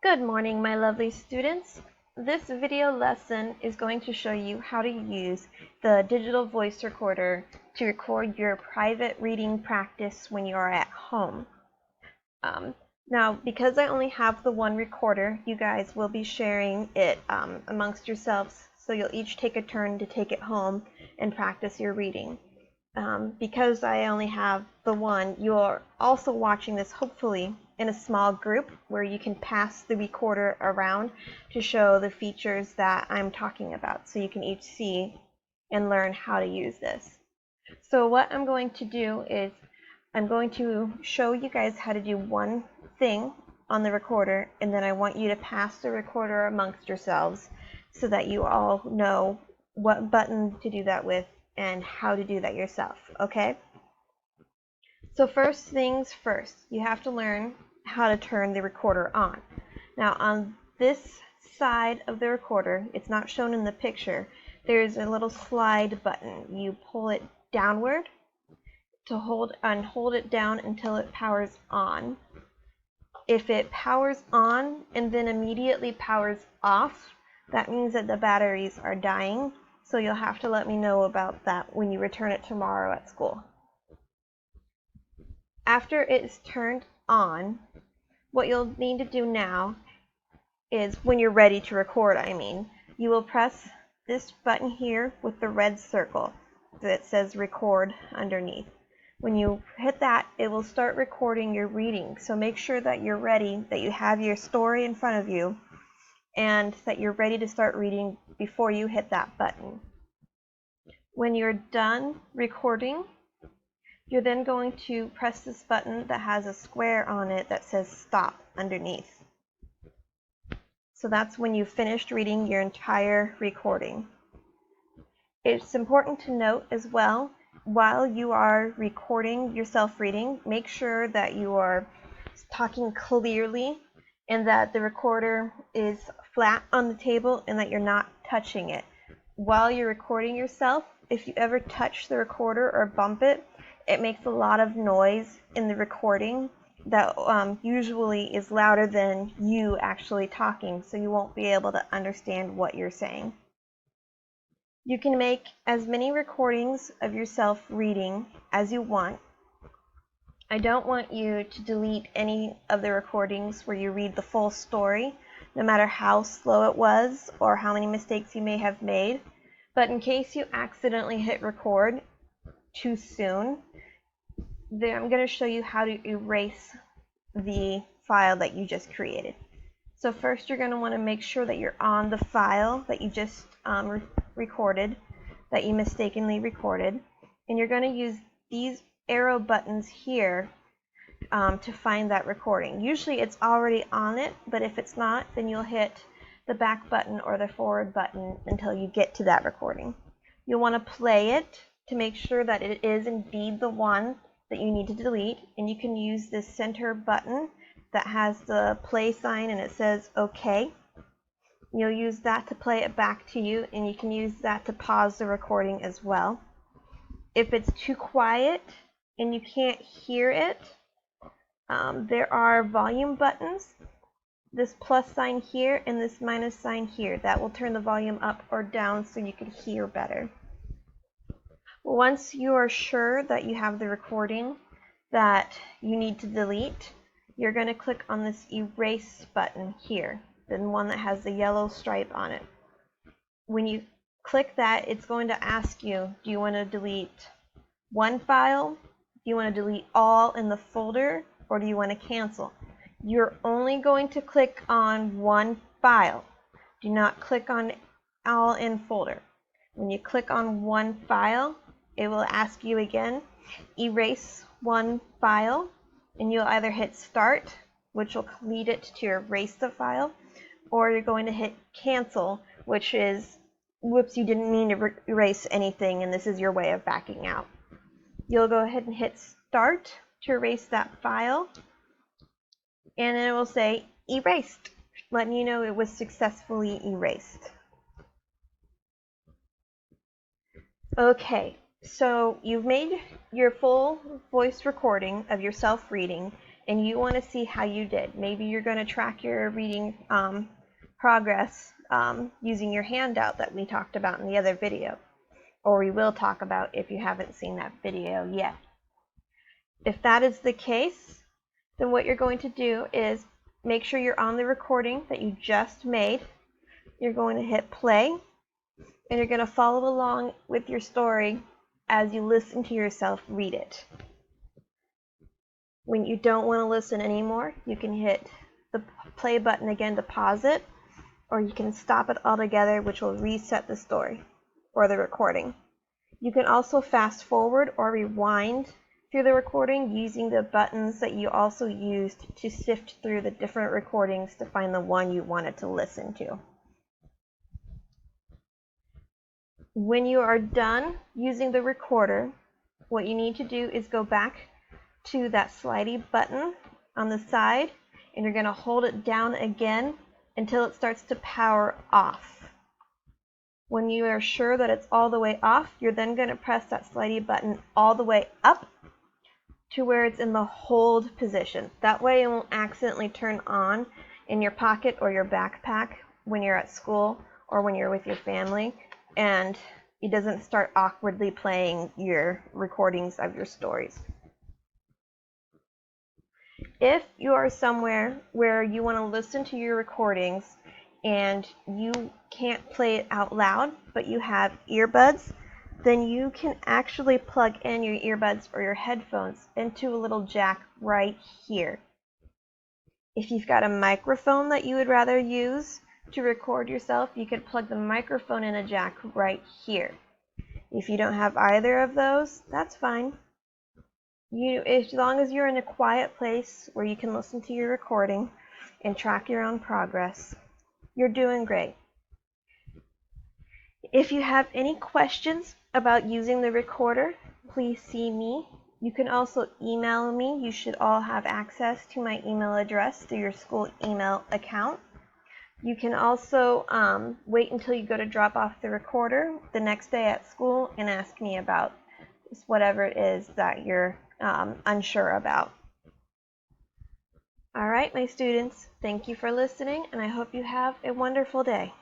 Good morning, my lovely students. This video lesson is going to show you how to use the digital voice recorder to record your private reading practice when you are at home. Now, because I only have the one recorder, you guys will be sharing it amongst yourselves, so you'll each take a turn to take it home and practice your reading. Because I only have the one, you're also watching this hopefully in a small group where you can pass the recorder around to show the features that I'm talking about, so you can each see and learn how to use this. So what I'm going to do is I'm going to show you guys how to do one thing on the recorder, and then I want you to pass the recorder amongst yourselves so that you all know what button to do that with and how to do that yourself, okay? So first things first, you have to learn how to turn the recorder on. Now on this side of the recorder, it's not shown in the picture, there's a little slide button. You pull it downward to hold it down until it powers on. If it powers on and then immediately powers off, that means that the batteries are dying. So you'll have to let me know about that when you return it tomorrow at school. After it's turned on, what you'll need to do now is, when you're ready to record, you will press this button here with the red circle that says record underneath. When you hit that, it will start recording your reading. So make sure that you're ready, that you have your story in front of you, and that you're ready to start reading before you hit that button. When you're done recording, you're then going to press this button that has a square on it that says stop underneath. So that's when you've finished reading your entire recording. It's important to note as well, while you are recording yourself reading, make sure that you are talking clearly and that the recorder is flat on the table and that you're not touching it. While you're recording yourself, if you ever touch the recorder or bump it, it makes a lot of noise in the recording that usually is louder than you actually talking, so you won't be able to understand what you're saying. You can make as many recordings of yourself reading as you want. I don't want you to delete any of the recordings where you read the full story, no matter how slow it was or how many mistakes you may have made. But in case you accidentally hit record too soon, then I'm going to show you how to erase the file that you just created. So first you're going to want to make sure that you're on the file that you just recorded, that you mistakenly recorded, and you're going to use these arrow buttons here to find that recording. Usually it's already on it, but if it's not, then you'll hit the back button or the forward button until you get to that recording. You'll want to play it to make sure that it is indeed the one that you need to delete, and you can use this center button that has the play sign and it says OK. You'll use that to play it back to you, and you can use that to pause the recording as well. If it's too quiet and you can't hear it, there are volume buttons, this plus sign here and this minus sign here. That will turn the volume up or down so you can hear better. Once you are sure that you have the recording that you need to delete, you're going to click on this erase button here, the one that has the yellow stripe on it. When you click that, it's going to ask you, do you want to delete one file? Do you want to delete all in the folder? Or do you want to cancel? You're only going to click on one file. Do not click on all in folder. When you click on one file, it will ask you again, erase one file, and you'll either hit start, which will lead it to erase the file, or you're going to hit cancel, which is, whoops, you didn't mean to erase anything, and this is your way of backing out. You'll go ahead and hit start to erase that file, and then it will say erased, letting you know it was successfully erased. Okay, so you've made your full voice recording of yourself reading, and you want to see how you did. Maybe you're going to track your reading progress using your handout that we talked about in the other video, or we will talk about if you haven't seen that video yet. If that is the case, then what you're going to do is make sure you're on the recording that you just made. You're going to hit play, and you're going to follow along with your story as you listen to yourself read it. When you don't want to listen anymore, you can hit the play button again to pause it, or you can stop it altogether, which will reset the story or the recording. You can also fast forward or rewind through the recording using the buttons that you also used to sift through the different recordings to find the one you wanted to listen to. When you are done using the recorder, what you need to do is go back to that slidey button on the side, and you're going to hold it down again until it starts to power off. When you are sure that it's all the way off, you're then going to press that slidey button all the way up to where it's in the hold position. That way it won't accidentally turn on in your pocket or your backpack when you're at school or when you're with your family, and it doesn't start awkwardly playing your recordings of your stories. If you are somewhere where you want to listen to your recordings and you can't play it out loud, but you have earbuds, then you can actually plug in your earbuds or your headphones into a little jack right here. If you've got a microphone that you would rather use to record yourself, you could plug the microphone in a jack right here. If you don't have either of those, that's fine. As long as you're in a quiet place where you can listen to your recording and track your own progress, you're doing great. If you have any questions about using the recorder, please see me. You can also email me. You should all have access to my email address through your school email account. You can also wait until you go to drop off the recorder the next day at school and ask me about whatever it is that you're unsure about. All right, my students, thank you for listening, and I hope you have a wonderful day.